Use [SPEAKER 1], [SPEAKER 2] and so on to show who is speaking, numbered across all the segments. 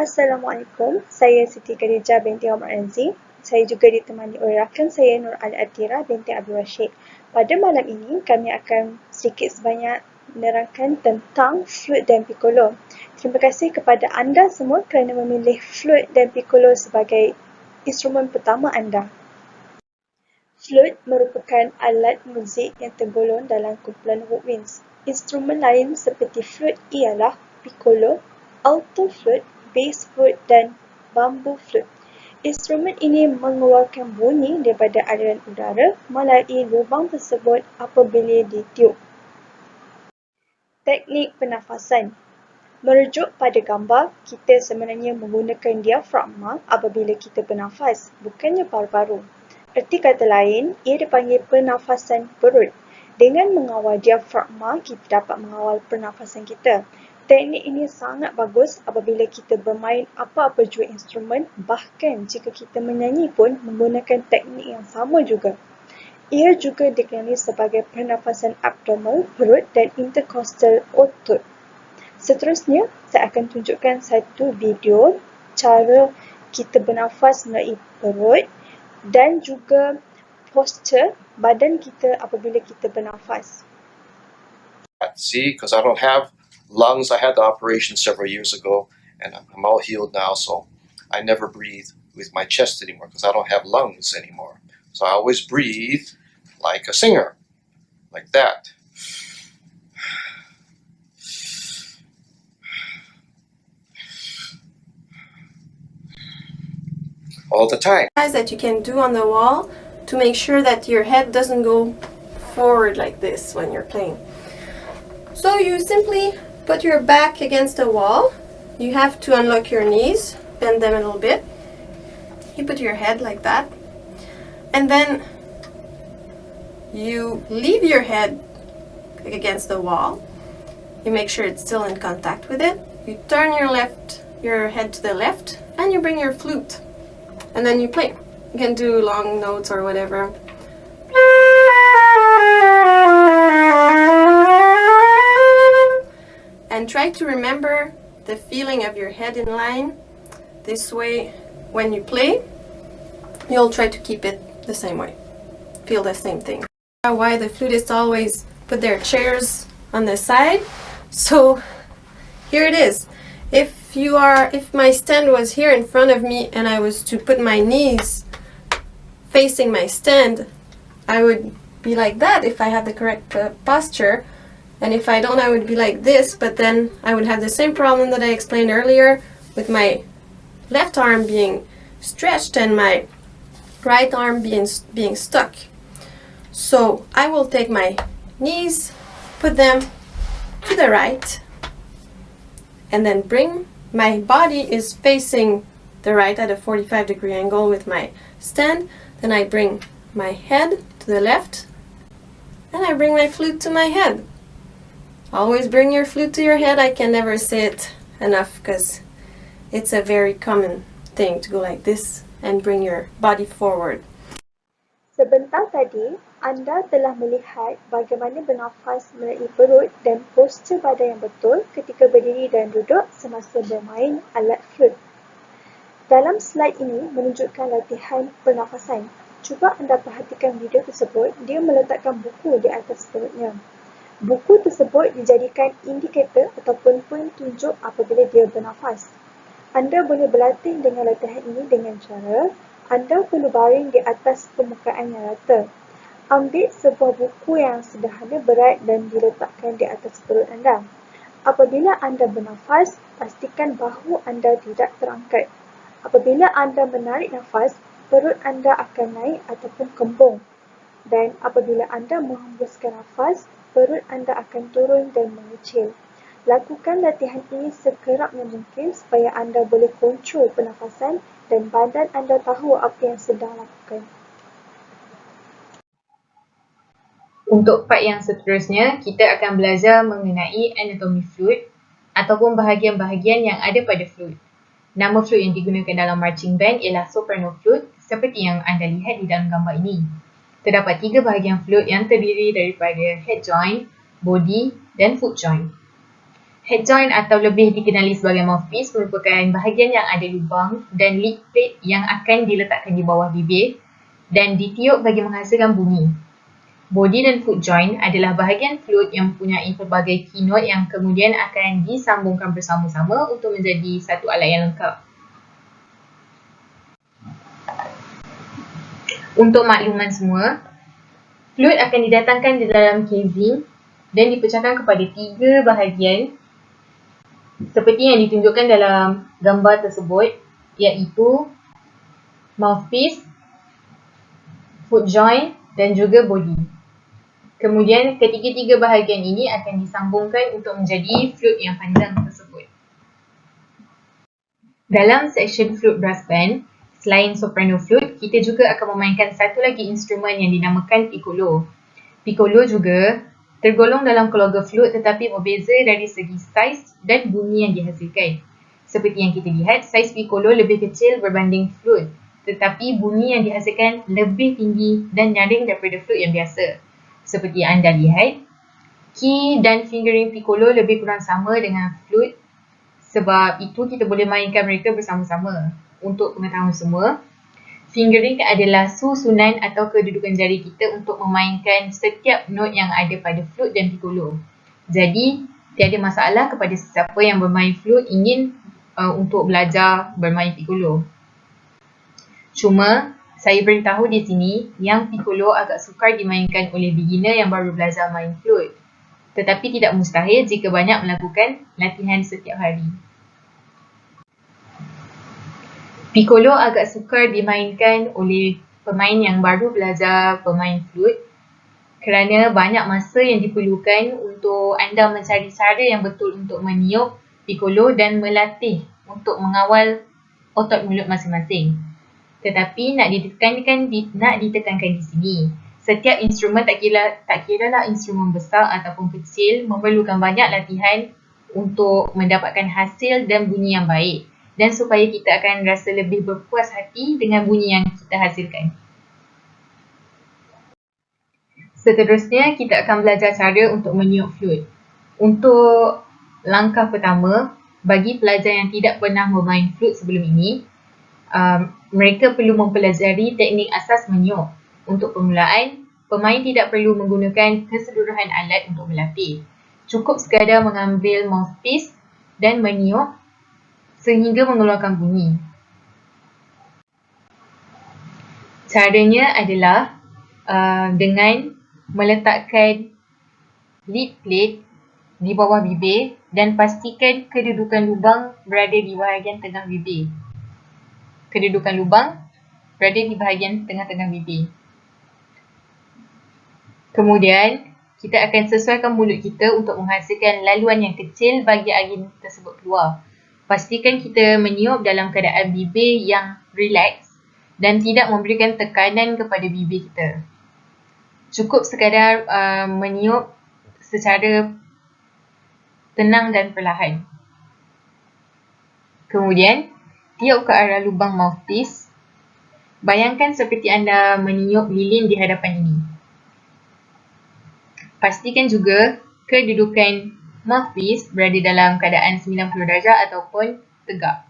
[SPEAKER 1] Assalamualaikum, saya Siti Khadijah binti Omar Anzi. Saya juga ditemani oleh rakan saya Nur Al-Atira binti Abdul Rashid. Pada malam ini, kami akan sedikit sebanyak menerangkan tentang flute dan piccolo. Terima kasih kepada anda semua kerana memilih flute dan piccolo sebagai instrumen pertama anda. Flute merupakan alat muzik yang tergolong dalam kumpulan woodwinds. Instrumen lain seperti flute ialah piccolo, alto flute, bass flute dan bamboo flute. Instrumen ini mengeluarkan bunyi daripada aliran udara melalui lubang tersebut apabila ditiup. Teknik pernafasan. Merujuk pada gambar, kita sebenarnya menggunakan diafragma apabila kita bernafas, bukannya paru-paru. Erti kata lain, ia dipanggil pernafasan perut. Dengan mengawal diafragma, kita dapat mengawal pernafasan kita. Teknik ini sangat bagus apabila kita bermain apa-apa jua instrumen, bahkan jika kita menyanyi pun menggunakan teknik yang sama juga. Ia juga dikenali sebagai pernafasan abdominal, perut dan intercostal otot. Seterusnya, saya akan tunjukkan satu video cara kita bernafas melalui perut dan juga postur badan kita apabila kita bernafas.
[SPEAKER 2] See, because I don't have lungs. I had the operation several years ago and I'm all healed now, so I never breathe with my chest anymore because I don't have lungs anymore. So I always breathe like a singer, like that. All the time.
[SPEAKER 3] That you can do on the wall to make sure that your head doesn't go forward like this when you're playing. So you simply put your back against the wall. You have to unlock your knees, bend them a little bit. You put your head like that. And then you leave your head against the wall. You make sure it's still in contact with it. You turn your head to the left, and you bring your flute. And then you play. You can do long notes or whatever. And try to remember the feeling of your head in line. This way, when you play, you'll try to keep it the same way. Feel the same thing. Why the flutists always put their chairs on the side. So here it is. If my stand was here in front of me and I was to put my knees facing my stand, I would be like that if I had the correct posture. And if I don't, I would be like this, but then I would have the same problem that I explained earlier with my left arm being stretched and my right arm being stuck. So I will take my knees, put them to the right, and then bring my body is facing the right at a 45-degree angle with my stand. Then I bring my head to the left, and I bring my flute to my head. Always bring your flute to your head. I can never say it enough because it's a very common thing to go like this and bring your body forward.
[SPEAKER 1] Sebentar tadi, anda telah melihat bagaimana bernafas melalui perut dan postur badan yang betul ketika berdiri dan duduk semasa bermain alat flute. Dalam slide ini menunjukkan latihan pernafasan. Cuba anda perhatikan video tersebut, dia meletakkan buku di atas perutnya. Buku tersebut dijadikan indikator ataupun penunjuk apabila dia bernafas. Anda boleh berlatih dengan latihan ini dengan cara anda perlu baring di atas permukaan yang rata. Ambil sebuah buku yang sederhana berat dan diletakkan di atas perut anda. Apabila anda bernafas, pastikan bahu anda tidak terangkat. Apabila anda menarik nafas, perut anda akan naik ataupun kembung. Dan apabila anda menghembuskan nafas, perut anda akan turun dan mengecil. Lakukan latihan ini sekerapnya mungkin supaya anda boleh kontrol pernafasan dan badan anda tahu apa yang sedang lakukan.
[SPEAKER 4] Untuk part yang seterusnya, kita akan belajar mengenai anatomi flute ataupun bahagian-bahagian yang ada pada flute. Nama flute yang digunakan dalam marching band ialah soprano flute seperti yang anda lihat di dalam gambar ini. Terdapat 3 bahagian flute yang terdiri daripada head joint, body dan foot joint. Head joint atau lebih dikenali sebagai mouthpiece merupakan bahagian yang ada lubang dan lid plate yang akan diletakkan di bawah bibir dan ditiup bagi menghasilkan bunyi. Body dan foot joint adalah bahagian flute yang mempunyai pelbagai keynote yang kemudian akan disambungkan bersama-sama untuk menjadi satu alat yang lengkap. Untuk makluman semua, flute akan didatangkan di dalam casing dan dipecahkan kepada 3 bahagian seperti yang ditunjukkan dalam gambar tersebut, iaitu mouthpiece, foot joint dan juga body. Kemudian ketiga-tiga bahagian ini akan disambungkan untuk menjadi flute yang panjang tersebut. Dalam section flute brass band, selain soprano flute, kita juga akan memainkan satu lagi instrumen yang dinamakan piccolo. Piccolo juga tergolong dalam keluarga flute tetapi berbeza dari segi saiz dan bunyi yang dihasilkan. Seperti yang kita lihat, saiz piccolo lebih kecil berbanding flute, tetapi bunyi yang dihasilkan lebih tinggi dan nyaring daripada flute yang biasa. Seperti yang anda lihat, key dan fingering piccolo lebih kurang sama dengan flute, sebab itu kita boleh mainkan mereka bersama-sama. Untuk pengetahuan semua, fingering adalah susunan atau kedudukan jari kita untuk memainkan setiap not yang ada pada flute dan piccolo. Jadi, tiada masalah kepada sesiapa yang bermain flute ingin untuk belajar bermain piccolo. Cuma, saya beritahu di sini yang piccolo agak sukar dimainkan oleh beginner yang baru belajar main flute. Tetapi tidak mustahil jika banyak melakukan latihan setiap hari. Piccolo agak sukar dimainkan oleh pemain yang baru belajar bermain flute kerana banyak masa yang diperlukan untuk anda mencari cara yang betul untuk meniup piccolo dan melatih untuk mengawal otot mulut masing-masing. Tetapi nak ditekankan di sini, setiap instrumen tak kiralah instrumen besar ataupun kecil memerlukan banyak latihan untuk mendapatkan hasil dan bunyi yang baik. Dan supaya kita akan rasa lebih berpuas hati dengan bunyi yang kita hasilkan. Seterusnya, kita akan belajar cara untuk meniup flute. Untuk langkah pertama, bagi pelajar yang tidak pernah bermain flute sebelum ini, mereka perlu mempelajari teknik asas meniup. Untuk permulaan, pemain tidak perlu menggunakan keseluruhan alat untuk melatih. Cukup sekadar mengambil mouthpiece dan meniup sehingga mengeluarkan bunyi. Caranya adalah dengan meletakkan lid plate di bawah bibir dan pastikan kedudukan lubang berada di bahagian tengah bibir. Kedudukan lubang berada di bahagian tengah-tengah bibir. Kemudian, kita akan sesuaikan mulut kita untuk menghasilkan laluan yang kecil bagi angin tersebut keluar. Pastikan kita meniup dalam keadaan bibir yang relax dan tidak memberikan tekanan kepada bibir kita. Cukup sekadar meniup secara tenang dan perlahan. Kemudian, tiup ke arah lubang mouthpiece. Bayangkan seperti anda meniup lilin di hadapan ini. Pastikan juga kedudukan mouthpiece berada dalam keadaan 90 darjah ataupun tegak.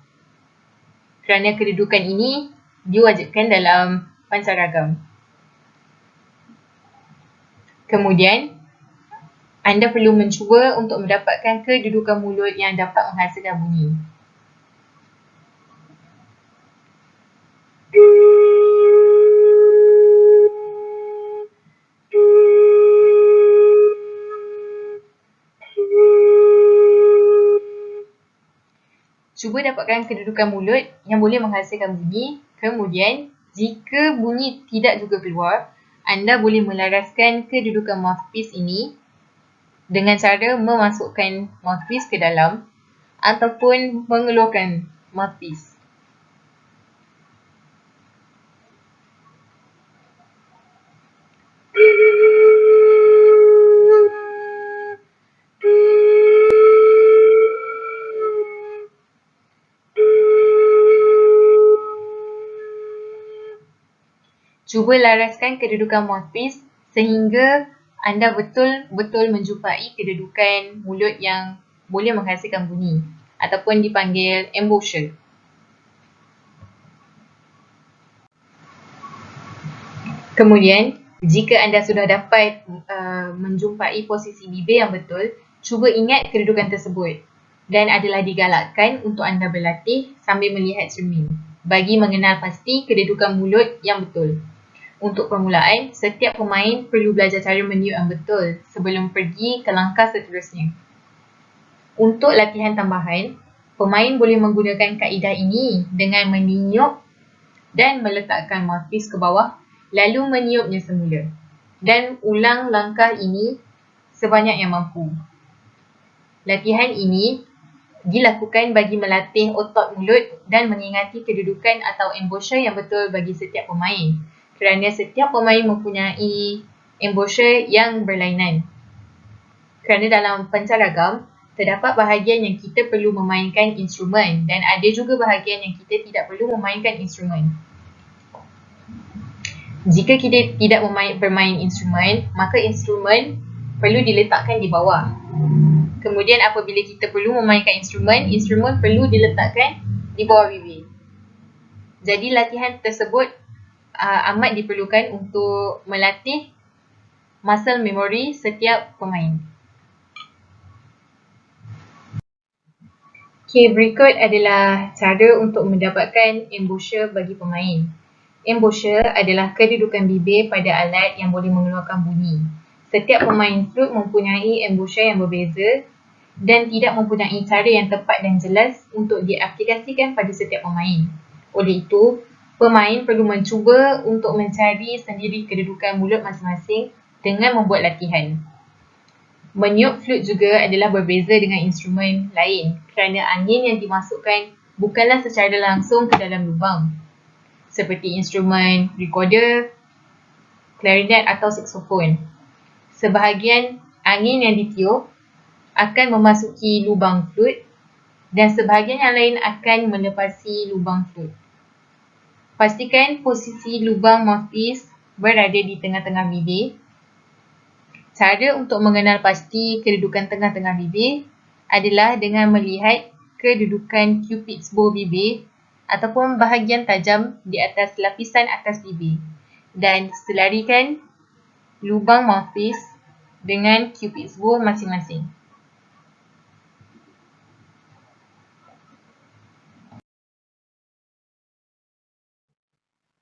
[SPEAKER 4] Kerana kedudukan ini diwajibkan dalam pancaragam. Kemudian, anda perlu mencuba untuk mendapatkan kedudukan mulut yang dapat menghasilkan bunyi. Cuba dapatkan kedudukan mulut yang boleh menghasilkan bunyi. Kemudian, jika bunyi tidak juga keluar, anda boleh melaraskan kedudukan mouthpiece ini dengan cara memasukkan mouthpiece ke dalam ataupun mengeluarkan mouthpiece. Cuba laraskan kedudukan mouthpiece sehingga anda betul-betul menjumpai kedudukan mulut yang boleh menghasilkan bunyi ataupun dipanggil embouchure. Kemudian, jika anda sudah dapat menjumpai posisi bibir yang betul, cuba ingat kedudukan tersebut dan adalah digalakkan untuk anda berlatih sambil melihat cermin bagi mengenal pasti kedudukan mulut yang betul. Untuk permulaan, setiap pemain perlu belajar cara meniup yang betul sebelum pergi ke langkah seterusnya. Untuk latihan tambahan, pemain boleh menggunakan kaedah ini dengan meniup dan meletakkan mouthpiece ke bawah lalu meniupnya semula dan ulang langkah ini sebanyak yang mampu. Latihan ini dilakukan bagi melatih otot mulut dan mengingati kedudukan atau embouchure yang betul bagi setiap pemain kerana setiap pemain mempunyai embouchure yang berlainan. Kerana dalam pencaragam, terdapat bahagian yang kita perlu memainkan instrumen dan ada juga bahagian yang kita tidak perlu memainkan instrumen. Jika kita tidak bermain instrumen, maka instrumen perlu diletakkan di bawah. Kemudian apabila kita perlu memainkan instrumen, instrumen perlu diletakkan di bawah bibir. Jadi latihan tersebut amat diperlukan untuk melatih muscle memory setiap pemain. Okay, berikut adalah cara untuk mendapatkan embouchure bagi pemain. Embouchure adalah kedudukan bibir pada alat yang boleh mengeluarkan bunyi. Setiap pemain flute mempunyai embouchure yang berbeza dan tidak mempunyai cara yang tepat dan jelas untuk diaplikasikan pada setiap pemain. Oleh itu, pemain perlu mencuba untuk mencari sendiri kedudukan mulut masing-masing dengan membuat latihan. Meniup flute juga adalah berbeza dengan instrumen lain kerana angin yang dimasukkan bukanlah secara langsung ke dalam lubang seperti instrumen recorder, clarinet atau saxophone. Sebahagian angin yang ditiup akan memasuki lubang flute dan sebahagian yang lain akan melepasi lubang flute. Pastikan posisi lubang mouthpiece berada di tengah-tengah bibir. Cara untuk mengenal pasti kedudukan tengah-tengah bibir adalah dengan melihat kedudukan cupid's bow bibir ataupun bahagian tajam di atas lapisan atas bibir dan selarikan lubang mouthpiece dengan cupid's bow masing-masing.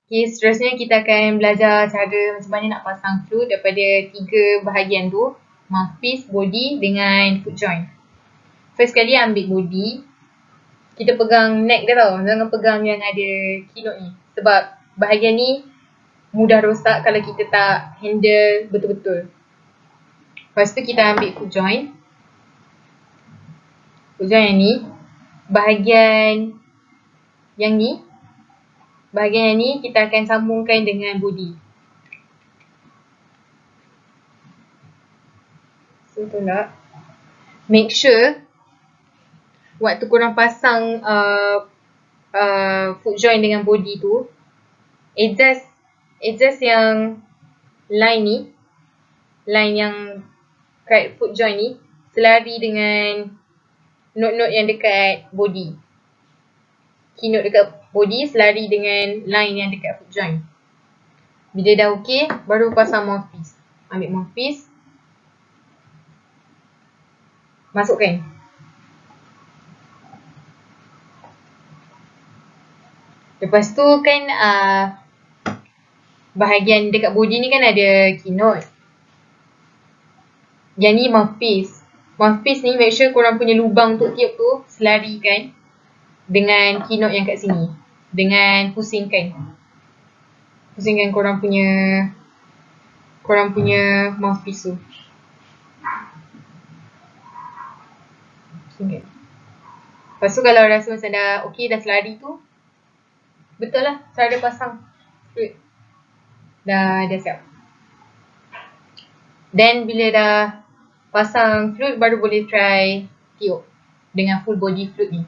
[SPEAKER 4] Okay, seterusnya kita akan belajar cara macam mana nak pasang flute daripada 3 bahagian tu, mouthpiece, body dengan foot joint. First kali ambil body, kita pegang neck dia tau, jangan pegang yang ada keynote ni sebab bahagian ni mudah rosak kalau kita tak handle betul-betul. Lepas tu kita ambil foot joint. Foot joint yang ni, bahagian yang ni kita akan sambungkan dengan body. So tolak. Make sure waktu korang pasang foot joint dengan body tu, adjust yang line yang kat foot joint ni selari dengan note-note yang dekat body. Keynote dekat body selari dengan line yang dekat foot joint. Bila dah okey, baru pasang mouthpiece. Ambil mouthpiece, masukkan. Lepas tu kan bahagian dekat body ni kan ada keynote. Yang ni mouthpiece. Mouthpiece ni make sure korang punya lubang untuk tiup tu selarikan dengan keynote yang kat sini. Dengan pusingkan korang punya mouthpiece tu. Pusingkan. Lepas tu kalau rasa macam dah okey, dah selari tu, betul lah cara pasang flute. Dah siap. Then bila dah pasang flute, baru boleh try tiup dengan full body flute ni.